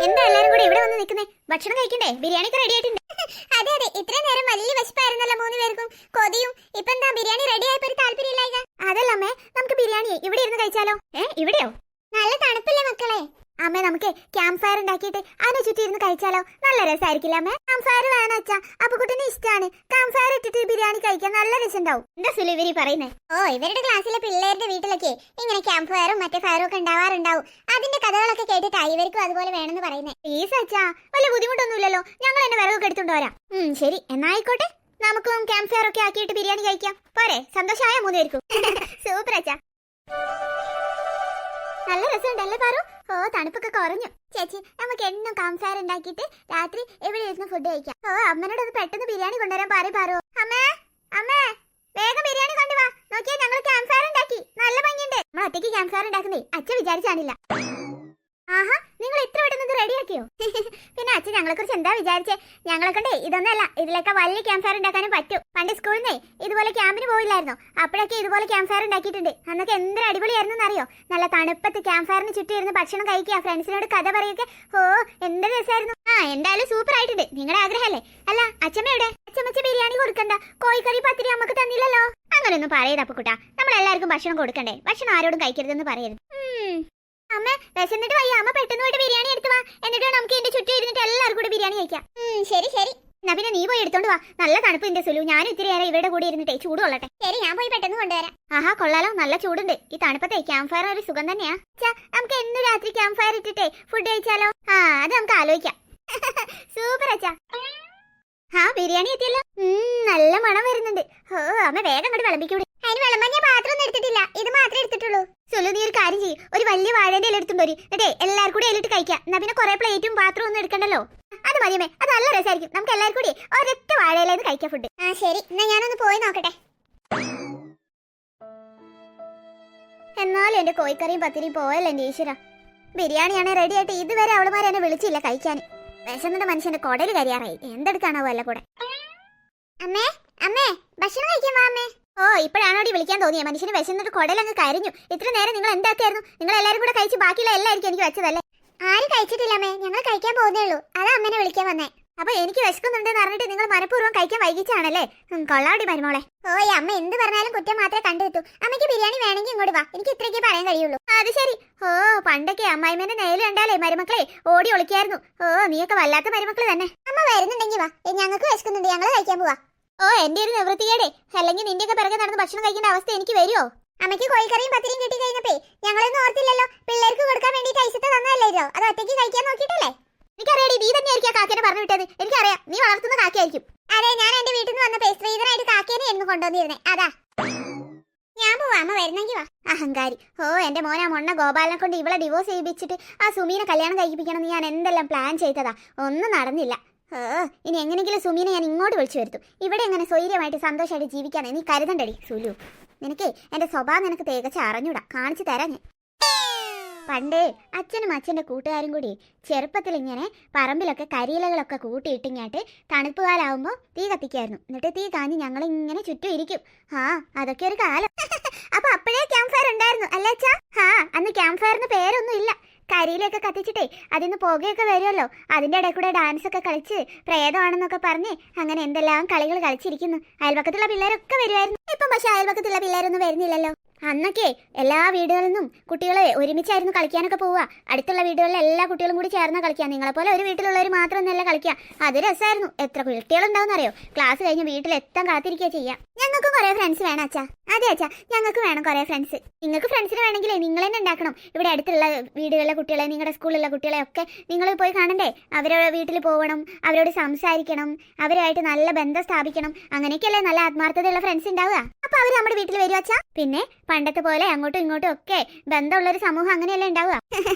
എന്താ എല്ലാരും കൂടെ ഇവിടെ വന്ന് നിൽക്കുന്നേ? ഭക്ഷണം കഴിക്കണ്ടേ? ബിരിയാണി ഒക്കെ റെഡി ആയിട്ടുണ്ട്. അതെ അതെ, ഇത്രയും നേരം വലിയ വിശപ്പായിരുന്നല്ലോ മൂന്ന് പേർക്കും. കൊതിയും. ഇപ്പൊ എന്താ ബിരിയാണി റെഡി ആയപ്പോ ഒരു താല്പര്യമില്ലായിക? അതല്ലമ്മേ, നമുക്ക് ബിരിയാണി ഇവിടെ ഇരുന്ന് കഴിച്ചാലോ? ഇവിടെയോ? നല്ല തണുപ്പില്ലേ മക്കളെ. അമ്മേ, നമുക്ക് ക്യാമ്പ് ഫയർ ഉണ്ടാക്കിയിട്ട് അതിനെ ചുറ്റി ഇരുന്ന് കഴിച്ചാലോ? നല്ല രസമായിരിക്കില്ല അമ്മേ? ക്യാമ്പ് ഫയർ വേണം അച്ഛാ. അപ്പൊ കുട്ടിന് ഇഷ്ടമാണ്. ക്യാമ്പ് ഫയർ ഇട്ടിട്ട് ബിരിയാണി കഴിക്കാൻ നല്ല രസമുണ്ടാവും. എന്താ സുലിവരി പറയുന്നേ? ഓ, ഇവരുടെ ക്ലാസ്സിലെ പിള്ളേരുടെ വീട്ടിലൊക്കെ ഇങ്ങനെ ക്യാമ്പ് ഫയറും മറ്റേ ഫയറും ഒക്കെ ഉണ്ടാവാറുണ്ടാവും. അതിന്റെ കഥകളൊക്കെ കേട്ടിട്ടാ ഇവർക്കും അതുപോലെ വേണമെന്ന് പറയുന്നേ. പ്ലീസ് അച്ഛാ, വലിയ ബുദ്ധിമുട്ടൊന്നുമില്ലല്ലോ. ഞങ്ങൾ എന്നെ വിറകൊക്കെ എടുത്തോണ്ട് വരാം. ശരി, എന്നായിക്കോട്ടെ. നമുക്കും ക്യാമ്പ് ഫയർ ഒക്കെ ആക്കിയിട്ട് ബിരിയാണി കഴിക്കാം. പോരെ? സന്തോഷമായ മൂന്ന് പേർക്കും. സൂപ്പർ അച്ഛാ. നല്ല രസമുണ്ടല്ലേ പാറു? ഓ, തണുപ്പൊക്കെ കുറഞ്ഞു. ചേച്ചി, നമുക്ക് എന്നും ക്യാമ്പ് ഫയർ ഉണ്ടാക്കിയിട്ട് രാത്രി എവിടെ ഇരുന്ന് ഫുഡ് കഴിക്കാം. ഓ, അമ്മനോട് ഒന്ന് പെട്ടെന്ന് ബിരിയാണി കൊണ്ടുവരാൻ പാറു. അമ്മേ, അമ്മേ, വേഗം ബിരിയാണി കൊണ്ടുവാ. നോക്കിയാ, ഞങ്ങൾ ക്യാമ്പ് ഫയർ ഉണ്ടാക്കി. നല്ല ഭംഗിയുണ്ട്. നമ്മൾ ഒറ്റയ്ക്ക് ക്യാമ്പ് ഫയർ ഉണ്ടാക്കുന്നേ അച്ഛൻ വിചാരിച്ചാണില്ല. ആഹാ, നിങ്ങൾ ഇത്ര പെട്ടെന്ന് ഇത് റെഡിയാക്കിയോ? പിന്നെ അച്ഛൻ ഞങ്ങളെ കുറിച്ച് എന്താ വിചാരിച്ചേ? ഞങ്ങളെ കൊണ്ടേ ഇതൊന്നല്ല, ഇതിലൊക്കെ വലിയ ക്യാമ്പ് ഫയർ ഉണ്ടാക്കാനും പറ്റും. പണ്ട് സ്കൂളിൽ നിന്നേ ഇതുപോലെ ക്യാമ്പിന് പോയില്ലായിരുന്നോ? അപ്പോഴൊക്കെ ഇതുപോലെ ക്യാമ്പ് ഫയർ ഉണ്ടാക്കിയിട്ടുണ്ട്. അന്നൊക്കെ എന്തൊരു അടിപൊളിയായിരുന്നു അറിയോ? നല്ല തണുപ്പത്ത് ക്യാമ്പ് ഫയറിന് ചുറ്റി ഇരുന്ന് ഭക്ഷണം കഴിക്കുക, ഫ്രണ്ട്സിനോട് കഥ പറയുക. ഓ, എന്തൊരു രസമായിരുന്നു. എന്തായാലും സൂപ്പർ ആയിട്ടുണ്ട്. നിങ്ങളുടെ ആഗ്രഹമല്ലേ? അല്ല, അച്ഛമ്മയുടെ അച്ഛമ്മച്ച ബിരിയാണി കൊടുക്കണ്ട, കോഴിക്കറി പത്തിരി നമുക്ക് തന്നില്ലല്ലോ. അങ്ങനെയൊന്നും പറയരുത് അപ്പുക്കുട്ടാ. നമ്മൾ എല്ലാവർക്കും ഭക്ഷണം കൊടുക്കണ്ടേ? ഭക്ഷണം ആരോടും കഴിക്കരുതെന്ന് പറയരുത്. അമ്മ, വിശന്നിട്ട് വയ്യ. അമ്മ പെട്ടെന്ന് പോയിട്ട് ബിരിയാണി എടുത്തു വാ. എന്നിട്ട് നമുക്ക് എന്റെ ചുറ്റും ഇരുന്നിട്ട് എല്ലാവർക്കും കൂടി ബിരിയാണി കഴിക്കാം. ശരി ശരി. എന്നാ പിന്നെ നീ പോയി എടുത്തോണ്ട് വാ. നല്ല തണുപ്പ് ഇന്റെ സുലു. ഞാൻ ഇത്തിരി നേരം ഇവരുടെ കൂടി ഇരുന്നിട്ടേ ചൂട് കൊള്ളട്ടെ. ശരി, ഞാൻ പോയി പെട്ടെന്ന് കൊണ്ടുവരാം. ആഹാ, കൊള്ളാലോ. നല്ല ചൂടുണ്ട്. ഈ തണുപ്പത്തെ ക്യാമ്പ് ഫയർ ഒരു സുഖം തന്നെയാ. നമുക്ക് എന്നും രാത്രി ക്യാമ്പ് ഫയർ ഇട്ടിട്ടേ ഫുഡ് കഴിച്ചാലോ? അത് നമുക്ക് ആലോചിക്കാം. സൂപ്പർ അച്ഛാ. ബിരിയാണി എത്തിയല്ലോ. നല്ല മണം വരുന്നുണ്ട്. ഓ, അമ്മ വേഗം അങ്ങോട്ട് വിളമ്പിക്കൂടി. അതിന് വിളമ്പാൻ ഞാൻ പാത്രം ഒന്നും എടുത്തിട്ടില്ല. ഇത് മാത്രമേ എടുത്തിട്ടുള്ളൂ. സുലു, നീ ഒരു കാര്യം ചെയ്യും. ഒരു വലിയ വാഴേന്റെ ഇല എടുത്തുണ്ടോ? എന്നിട്ടേ എല്ലാവർക്കും കൂടി ഇലിട്ട് കഴിക്കാം. എന്നാ പിന്നെ കുറെ പ്ലേറ്റും പാത്രവും ഒന്നും എടുക്കണ്ടല്ലോ. അത് മതിയമ്മേ, അത് നല്ല രസമായിരിക്കും. നമുക്ക് എല്ലാവർക്കും കൂടി ഒരൊറ്റ വാഴയിലേന്ന് കഴിക്കാം ഫുഡ്. ശരി, എന്നാ ഞാനൊന്ന് പോയി നോക്കട്ടെ. എന്നാലും എന്റെ കോഴിക്കറിയും പത്തിരിയും പോയല്ലോ എന്റെ ഈശ്വര. ബിരിയാണിയാണെ റെഡി ആയിട്ട് ഇതുവരെ അവളുമാരെ എന്നെ വിളിച്ചില്ല കഴിക്കാൻ. വിശന്നിട്ട് മനുഷ്യന്റെ കൊടല് കരിയാറായി. എന്തെടുക്കാണാവോ അല്ല കൂടെ. അമ്മേ, അമ്മേ, ഭക്ഷണം കഴിക്കാൻ വാ അമ്മേ. ഓ, ഇപ്പോഴാണോടി വിളിക്കാൻ തോന്നിയ? മനുഷ്യന് വിശന്നിട്ട് കൊടലങ്ങ് കരിഞ്ഞു. ഇത്ര നേരം നിങ്ങൾ എന്താക്കായിരുന്നു? നിങ്ങൾ എല്ലാവരും കൂടെ കഴിച്ച് ബാക്കിയുള്ള എല്ലായിരിക്കും എനിക്ക് വെച്ചതല്ലേ? ആരും കഴിച്ചിട്ടില്ല അമ്മേ, ഞങ്ങൾ കഴിക്കാൻ പോകുന്നേ ഉള്ളൂ. അതാ അമ്മേനെ വിളിക്കാൻ വന്നേ. അപ്പൊ എനിക്ക് വിശക്കുന്നുണ്ടെന്ന് പറഞ്ഞിട്ട് നിങ്ങൾ മനഃപൂർവ്വം കഴിക്കാൻ വൈകിച്ചാണല്ലേ? കൊള്ളാടി മരുമോളെ. ഓ, അമ്മ എന്ത് പറഞ്ഞാലും കുറ്റം മാത്രമേ കണ്ടെത്തു. അമ്മയ്ക്ക് ബിരിയാണി വേണമെങ്കിൽ ഇങ്ങോട്ട് വാ. എനിക്ക് ഇത്രയ്ക്ക് പറയാൻ കഴിയുള്ളൂ. അത് ശരി. ഓ, പണ്ടൊക്കെ അമ്മായിമ്മേന്റെ നേല് കണ്ടാലേ മരുമക്കളെ ഓടി ഒളിക്കായിരുന്നു. ഓ, നീയൊക്കെ വല്ലാത്ത മരുമക്കള് തന്നെ. അമ്മ വരുന്നുണ്ടെങ്കിൽ വാ, ഞങ്ങൾക്ക് വിശക്കുന്നുണ്ട്. ഞങ്ങൾ കഴിക്കാൻ പോവാ. ഓ, എന്റെ ഒരു നിവൃത്തിയേടെ. അല്ലെങ്കിൽ നിന്റെയൊക്കെ പിറകെ നടന്ന് ഭക്ഷണം കഴിക്കേണ്ട അവസ്ഥ എനിക്ക് വരുമോ? അമ്മയ്ക്ക് കോഴിക്കറിയും പത്തിരിയും കിട്ടി കഴിഞ്ഞപ്പേ ഞങ്ങളൊന്നും ഓർത്തില്ലല്ലോ. പിള്ളേർക്ക് കൊടുക്കാൻ വേണ്ടിട്ട് ഐസത്തെ തന്നല്ലോ. അത് ഒറ്റയ്ക്ക് കഴിക്കാൻ നോക്കിയിട്ടല്ലേ? എനിക്കറിയാടി, നീ തന്നെയായിരിക്കും കാക്കേനെ പറഞ്ഞു വിട്ടത്. എനിക്കറിയാം, നീ വളർത്തുന്ന കാക്കയായിരിക്കും. അതെ, ഞാൻ എന്റെ വീട്ടിൽ നിന്ന് വന്നപ്പോ സ്ത്രീധനായിട്ട് കാക്കേനെ ആയിരുന്നു കൊണ്ടുവന്നിരുന്നേ. അതാ. ഞാൻ പോവാ, അമ്മ വരുന്നെങ്കിൽ വാ. അഹങ്കാരി. ഓ, എന്റെ മോനെ മൊണ്ണ ഗോപാലനെ കൊണ്ട് ഇവളെ ഡിവോഴ്സ് ചെയ്യിപ്പിച്ചിട്ട് ആ സുമീനെ കല്യാണം കഴിപ്പിക്കണം ഞാൻ എന്തെല്ലാം പ്ലാൻ ചെയ്തതാ. ഒന്നും നടന്നില്ല. ഇനി എങ്ങനെയെങ്കിലും സുമീനെ ഞാൻ ഇങ്ങോട്ട് വിളിച്ചു വരുത്തും. ഇവിടെ എങ്ങനെ സ്വൈര്യമായിട്ട് സന്തോഷമായിട്ട് ജീവിക്കാൻ നീ കരുതണ്ടടി സുലു. നിനക്ക് എന്റെ സ്വഭാവം നിനക്ക് തികച്ച് അറിഞ്ഞൂടാ. കാണിച്ചു തരാം ഞാൻ. പണ്ട് അച്ഛനും അച്ഛൻ്റെ കൂട്ടുകാരും കൂടി ചെറുപ്പത്തിൽ ഇങ്ങനെ പറമ്പിലൊക്കെ കരിയിലകളൊക്കെ കൂട്ടിയിട്ടിങ്ങാട്ട് തണുപ്പ് കാലാവുമ്പോൾ തീ കത്തിക്കായിരുന്നു. എന്നിട്ട് തീ കാഞ്ഞ് ഞങ്ങളിങ്ങനെ ചുറ്റും ഇരിക്കും. അതൊക്കെ ഒരു കാലം. അപ്പൊ അപ്പോഴേ ക്യാമ്പ് ഫയർ ഉണ്ടായിരുന്നു അല്ലേ അച്ഛാ? അന്ന് ക്യാമ്പ് ഫയറിന് പേരൊന്നും ഇല്ല. കരിയിലൊക്കെ കത്തിച്ചിട്ടേ അതിന്ന് പുകയൊക്കെ വരുമല്ലോ. അതിൻ്റെ ഇടയിൽ കൂടെ ഡാൻസ് ഒക്കെ കളിച്ച് പ്രേതമാണെന്നൊക്കെ പറഞ്ഞ് അങ്ങനെ എന്തെല്ലാം കളികൾ കളിച്ചിരിക്കുന്നു. അയൽപക്കത്തുള്ള പിള്ളേരൊക്കെ വരുമായിരുന്നു. ഇപ്പം പക്ഷെ അയൽപക്കത്തുള്ള പിള്ളേരൊന്നും വരുന്നില്ലല്ലോ. അന്നൊക്കെ എല്ലാ വീടുകളിൽ നിന്നും കുട്ടികളെ ഒരുമിച്ചായിരുന്നു കളിക്കാനൊക്കെ പോവുക. അടുത്തുള്ള വീടുകളിലെ എല്ലാ കുട്ടികളും കൂടി ചേർന്ന് കളിക്കുക. നിങ്ങളെപ്പോലെ ഒരു വീട്ടിലുള്ളവർ മാത്രമൊന്നുമല്ല കളിക്കുക. അത് രസമായിരുന്നു. എത്ര കുട്ടികളുണ്ടാവും അറിയോ? ക്ലാസ് കഴിഞ്ഞ് വീട്ടിലെത്താൻ കാത്തിരിക്കുക ചെയ്യാം. ഞങ്ങൾക്ക് കുറേ ഫ്രണ്ട്സ് വേണം അച്ഛാ. അതെ അച്ഛാ, ഞങ്ങൾക്ക് വേണം കുറേ ഫ്രണ്ട്സ്. നിങ്ങൾക്ക് ഫ്രണ്ട്സിന് വേണമെങ്കിലേ നിങ്ങൾ തന്നെ ഉണ്ടാക്കണം. ഇവിടെ അടുത്തുള്ള വീടുകളിലെ കുട്ടികളെ, നിങ്ങളുടെ സ്കൂളിലുള്ള കുട്ടികളെ ഒക്കെ നിങ്ങൾ പോയി കാണണ്ടേ? അവരുടെ വീട്ടിൽ പോകണം, അവരോട് സംസാരിക്കണം, അവരുമായിട്ട് നല്ല ബന്ധം സ്ഥാപിക്കണം. അങ്ങനെയൊക്കെയല്ലേ നല്ല ആത്മാർത്ഥതയുള്ള ഫ്രണ്ട്സ് ഉണ്ടാവുക. അപ്പൊ അവർ നമ്മുടെ വീട്ടിൽ വരും അച്ഛാ. പിന്നെ പണ്ടത്തെ പോലെ അങ്ങോട്ടും ഇങ്ങോട്ടും ഒക്കെ ബന്ധമുള്ളൊരു സമൂഹം അങ്ങനെയല്ലേ ഉണ്ടാവുക.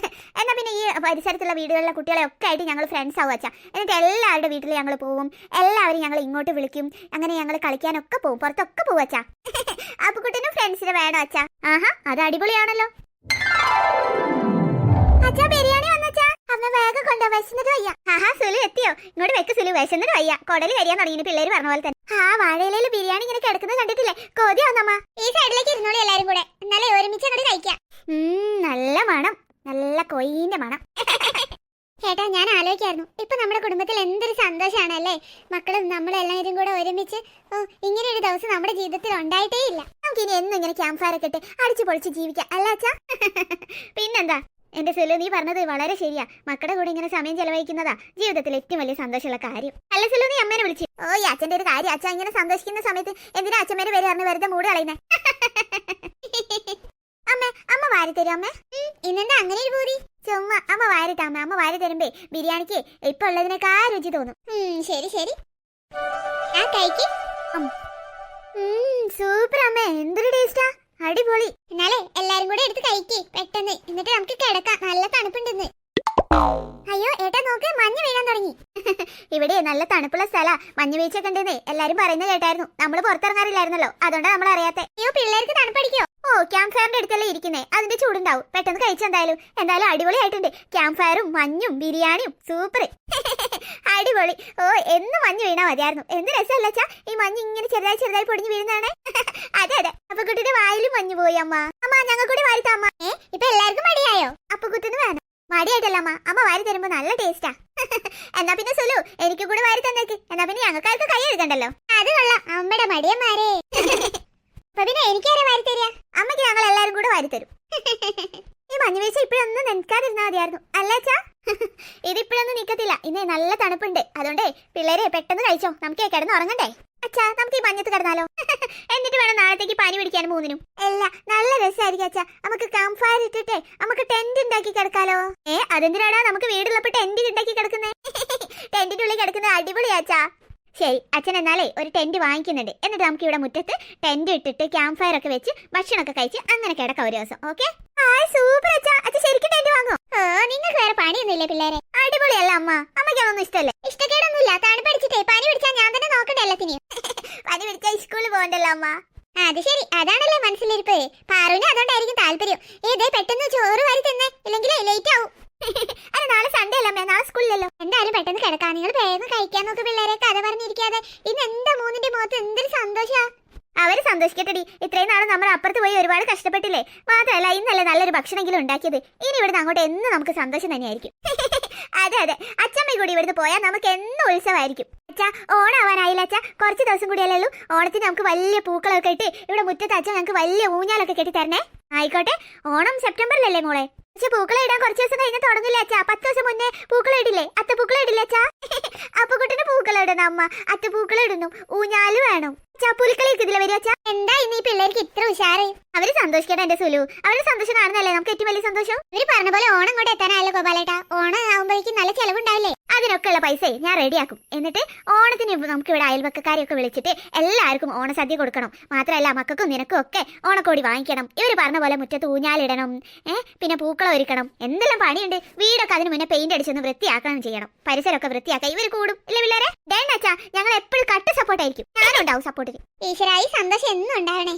എന്നാൽ പിന്നെ ഈ പരിസരത്തുള്ള വീടുകളിലെ കുട്ടികളെ ഒക്കെ ആയിട്ട് ഞങ്ങൾ ഫ്രണ്ട്സ് ആവുക അച്ഛാ. എന്നിട്ട് എല്ലാവരുടെ വീട്ടിൽ ഞങ്ങൾ പോവും. എല്ലാവരും ഞങ്ങൾ ഇങ്ങോട്ട് വിളിക്കും. അങ്ങനെ ഞങ്ങൾ കളിക്കാനൊക്കെ പോവും, പുറത്തൊക്കെ പോവും അച്ഛാ. അപ്പൊ കുട്ടനും ഫ്രണ്ട്സിനെ വേണം അച്ഛാ. അത് അടിപൊളിയാണല്ലോ അച്ഛാ. ബിരിയാണി വന്നച്ചാ. അമ്മ വേഗം കൊണ്ടോ, വിശന്നിട്ട് വയ്യ. സുലു എത്തിയോ? ഇങ്ങോട്ട് വെക്ക് സുലു, വിശന്നിട്ട് വയ്യ. കൊടല് കരിയാൻ തുടങ്ങി പിള്ളേര് പറഞ്ഞ പോലെ തന്നെ. വാഴയിലയിൽ ബിരിയാണി ഇങ്ങനെ കിടക്കുന്നത് കണ്ടിട്ടില്ലേ? കൊതിയാവുന്നമ്മ. ഈ സൈഡിലേക്ക് ഇരുന്നോളി എല്ലാരും കൂടെ, എന്നാലേ ഒരുമിച്ച് അങ്ങോട്ട് കഴിക്കാം. നല്ല മണം, നല്ല കൊയ്യിന്റെ മണം. ചേട്ടാ ഞാൻ ആലോചിക്കായിരുന്നു ഇപ്പൊ നമ്മുടെ കുടുംബത്തിൽ എന്തൊരു സന്തോഷാണല്ലേ. മക്കളും നമ്മളെല്ലാവരും കൂടെ ഒരുമിച്ച് ഇങ്ങനെ ഒരു ദിവസം നമ്മുടെ ജീവിതത്തിൽ ഉണ്ടായിട്ടേ ഇല്ല. നമുക്ക് ഇനി എന്നും ഇങ്ങനെ ക്യാമ്പ് ഫയർ ഒക്കെ ഇട്ട് അടിച്ചു പൊളിച്ച് ജീവിക്കാം അല്ല അച്ഛാ? പിന്നെന്താ എന്റെ സുലു, നീ പറഞ്ഞത് വളരെ ശരിയാ. മക്കളുടെ കൂടെ ഇങ്ങനെ സമയം ചെലവഴിക്കുന്നതാ ജീവിതത്തിൽ ഏറ്റവും വലിയ സന്തോഷമുള്ള കാര്യം. അല്ല സുലു, നീ അമ്മേനെ വിളിച്ചു? ഓ ഈ അച്ഛന്റെ ഒരു കാര്യം, അച്ഛൻ ഇങ്ങനെ സന്തോഷിക്കുന്ന സമയത്ത് എന്തിനാ അച്ഛമ്മേനെ പേര് പറഞ്ഞ് വെറുതെ മൂട് കളയുന്നേ? അമ്മ വാരി തരും അമ്മേ. ഇന്നെന്താ അങ്ങനെ ഒരു പൂതി? ചുമ്മാ അമ്മ വാരിട്ട അമ്മ. അമ്മ വാരി തരുമ്പേ ബിരിയാണിക്ക് ഇപ്പൊ ഉള്ളതിനേക്കാൾ രുചി തോന്നും. ശരി ശരി, ആ കഴിക്ക്. സൂപ്പർ അമ്മേ, എന്തൊരു ടേസ്റ്റാ, അടിപൊളി. എന്നാലേ എല്ലാരും കൂടെ എടുത്ത് കഴിക്ക് പെട്ടെന്ന്, എന്നിട്ട് നമുക്ക് കിടക്കാം. നല്ല തണുപ്പുണ്ടെന്ന്. അയ്യോ ഏട്ടാ നോക്ക്, മഞ്ഞ് വീഴാൻ തുടങ്ങി. ഇവിടെ നല്ല തണുപ്പുള്ള സ്ഥലാ, മഞ്ഞ് വീഴ്ചയൊക്കെ ഉണ്ടെന്നേ എല്ലാരും പറയുന്നത് കേട്ടായിരുന്നു. നമ്മൾ പുറത്തിറങ്ങാറില്ലായിരുന്നല്ലോ, അതുകൊണ്ടാ നമ്മൾ അറിയാത്തെ. അയ്യോ പിള്ളേർക്ക് തണുപ്പടിക്കോ? ഓ ക്യാമ്പ് ഫയറിന്റെ അടുത്തല്ലേ ഇരിക്കുന്നേ, അതിന്റെ ചൂടുണ്ടാവും. പെട്ടെന്ന് കഴിച്ചെന്തായാലും അടിപൊളിയായിട്ടുണ്ട്. ക്യാമ്പ് ഫയറും മഞ്ഞും ബിരിയാണിയും സൂപ്പർ. അടിപൊളി. ഓ എന്നും മഞ്ഞ് വീണാ മതിയായിരുന്നു. എന്ത് രസമല്ലച്ചാ ഈ മഞ്ഞ് ഇങ്ങനെ ചെറുതായി പൊടിഞ്ഞു വീഴുന്നതാണ്. അതെ അപ്പൊ കുട്ടിയുടെ വായിലും മഞ്ഞ് പോയി. അമ്മ ഞങ്ങൾ കൂടി വാരിത്താ അമ്മ. ഇപ്പൊ എല്ലാവർക്കും മടിയായോ? അപ്പൊ കുട്ടിന് വേണം. മടിയായിട്ടല്ല അമ്മ വാരി തരുമ്പോ നല്ല ടേസ്റ്റാ. എന്നാ പിന്നെ സുലു എനിക്ക് കൂടെ വാരി തന്നേക്ക്. എന്നാ പിന്നെ ഞങ്ങൾക്കാർക്ക് കൈ എഴുതണ്ടല്ലോ. അത് കൊള്ളാം, അമ്മയുടെ മടിയന്മാരെ. അപ്പൊ പിന്നെ എനിക്കാരെ വാരി തരിക? അമ്മയ്ക്ക് ഞങ്ങൾ എല്ലാരും കൂടെ വാരി തരും. ഈ മഞ്ഞ് വീഴ്ച ഇപ്പോഴൊന്നും നിൽക്കാതിരുന്നാ മതിയായിരുന്നു അല്ലേച്ചാ? ഇതിപ്പോഴൊന്നും നിക്കത്തില്ല, ഇന്നേ നല്ല തണുപ്പുണ്ട്. അതുകൊണ്ടേ പിള്ളേരെ പെട്ടെന്ന് കഴിച്ചോ, നമുക്ക് കിടന്ന് ഉറങ്ങണ്ടേ. അച്ഛാ നമുക്ക് ഈ മഞ്ഞത്ത് കിടന്നാലോ? എന്നിട്ട് വേണം നാളത്തേക്ക് പനി പിടിക്കാനും 3-നും. അല്ല നല്ല രസമായിരിക്കും അച്ഛാ. നമുക്ക് ക്യാമ്പ് ഫയർ ഇട്ടിട്ട് നമുക്ക് ടെന്റ് ഉണ്ടാക്കി കിടക്കാലോ. അതെന്തിനാടാ നമുക്ക് വീടുള്ളപ്പോ ടെന്റ് ഉണ്ടാക്കി കിടക്കുന്നേ? ടെന്റിന്റെ ഉള്ളിൽ കിടക്കുന്നത് അടിപൊളിയാച്ചാ. ശരി അച്ഛൻ എന്നാലേ ഒരു ടെന്റ് വാങ്ങിക്കുന്നുണ്ട്. എന്നിട്ട് നമുക്ക് ഇവിടെ മുറ്റത്ത് ടെന്റ് ഇട്ടിട്ട് ക്യാമ്പ് ഫയർ ഒക്കെ വെച്ച് ഭക്ഷണമൊക്കെ കഴിച്ച് അങ്ങനെ കിടക്കാം ഒരു ദിവസം. ഓക്കെ? സൂപ്പർ അച്ഛാ. അച്ഛൻ ശരിക്കും ടെന്റ് വാങ്ങോ? നിങ്ങൾക്ക് വേറെ പണിയൊന്നുമില്ലേ പിള്ളേരെ? അടിപൊളിയല്ല അമ്മ. അമ്മയ്ക്ക് അതൊന്നും ഇഷ്ടല്ലേ? ഇഷ്ടക്കേടൊന്നുമില്ല, തണുപ്പടിച്ചിട്ടേ പനി പിടിച്ചാൽ ഞാൻ തന്നെ നോക്കണ്ടേ എല്ലാത്തിനെയും. പനി പിടിച്ചാൽ സ്കൂളിൽ പോകണ്ടല്ലോ അമ്മ. അത് ശരി, അതാണല്ലേ മനസ്സിലിരിപ്പ്. പാറുവിന് അതുകൊണ്ടായിരിക്കും താല്പര്യം. ഏതേ പെട്ടെന്ന് ചോറ് വാരി തന്നെ, ഇല്ലെങ്കിൽ ലേറ്റ് ആവും. അല്ല നാളെ സൺഡേ അല്ലേ, നാളെ സ്കൂളിലല്ലോ. എന്തായാലും പെട്ടെന്ന് കിടക്കാം. നിങ്ങൾ വേഗം കഴിക്കാൻ നോക്ക് പിള്ളേരെ, കഥ പറഞ്ഞിരിക്കാതെ. ഇന്ന് എന്താ 3ന്റെ മുഖത്ത് എന്തൊരു സന്തോഷാ. അവര് സന്തോഷിക്കട്ടെടി. ഇത്രയും നാളെ നമ്മൾ അപ്പുറത്ത് പോയി ഒരുപാട് കഷ്ടപ്പെട്ടില്ലേ. മാത്രമല്ല ഇന്നല്ലേ നല്ലൊരു ഭക്ഷണമെങ്കിലും ഉണ്ടാക്കിയത്. ഇനി ഇവിടുന്ന് അങ്ങോട്ട് എന്നും നമുക്ക് സന്തോഷം തന്നെയായിരിക്കും. അതെ അച്ഛമ്മ കൂടി ഇവിടുന്ന് പോയാൽ നമുക്ക് എന്നും ഉത്സവമായിരിക്കും. അച്ഛാ ഓണാവാനായില്ല അച്ഛാ, കുറച്ച് ദിവസം കൂടിയല്ലേ ഉള്ളൂ. ഓണത്തിന് നമുക്ക് വലിയ പൂക്കളൊക്കെ ഇട്ട് ഇവിടെ മുറ്റത്ത് അച്ഛൻ ഞങ്ങൾക്ക് വലിയ ഊഞ്ഞാലൊക്കെ കെട്ടി തരണേ. ആയിക്കോട്ടെ, ഓണം സെപ്റ്റംബറിലല്ലേ മോളെ? പക്ഷെ പൂക്കള ഇടാൻ കുറച്ച് ദിവസം കഴിഞ്ഞ് തുടങ്ങില്ല അച്ഛാ. 10 ദിവസം മുന്നേ പൂക്കള ഇടില്ലേ, അത്തപ്പൂക്കള ഇടില്ലേ അച്ഛാ? അപ്പൊ കുട്ടിന് പൂക്കള ഇടണം അമ്മ, അത്തപ്പൂക്കള ഇടുന്നു, ഊഞ്ഞാല് വേണം. പുലിക്കളിയൊക്കെ ഇതിലെ വരും അച്ഛാ. എന്താ ഇന്ന് ഈ പിള്ളേർക്ക് ഇത്ര ഉഷാറ്? അവര് സന്തോഷിക്കട്ടെ എന്റെ സുലു. അവരുടെ സന്തോഷം കാണുന്നല്ലേ നമുക്ക് ഏറ്റവും വലിയ സന്തോഷം. ഇവര് പറഞ്ഞ പോലെ ഓണം കൂടെ എത്താനായല്ലോ ഗോപാലേട്ടാ. ഓണം ആവുമ്പോഴേക്കും നല്ല ചെലവുണ്ടാവില്ലേ? അതിനൊക്കെ ഉള്ള പൈസ ഞാൻ റെഡിയാക്കും. എന്നിട്ട് ഓണത്തിന് നമുക്ക് ഇവിടെ അയൽവക്കാരെയൊക്കെ വിളിച്ചിട്ട് എല്ലാവർക്കും ഓണസദ്യ കൊടുക്കണം. മാത്രമല്ല മക്കൾക്കും നിനക്കും ഒക്കെ ഓണക്കോടി വാങ്ങിക്കണം. ഇവര് പറഞ്ഞ പോലെ മുറ്റത്ത് ഊഞ്ഞാലിടണം, പിന്നെ പൂക്കളം ഒരുക്കണം. എന്തെല്ലാം പണിയുണ്ട്. വീടൊക്കെ അതിന് മുന്നേ പെയിന്റ് അടിച്ചൊന്ന് വൃത്തിയാക്കണം ചെയ്യണം. പരിസരമൊക്കെ വൃത്തിയാക്കാൻ ഇവര് കൂടും ഇല്ല പിള്ളേരെ? ഡേൺ അച്ഛാ, ഞങ്ങൾ എപ്പോഴും കട്ട് സപ്പോർട്ടായിരിക്കും. ഞാനുണ്ടാവും സപ്പോർട്ടിന്. ഈശ്വരായി സന്തോഷം എന്നും ഉണ്ടാവണേ.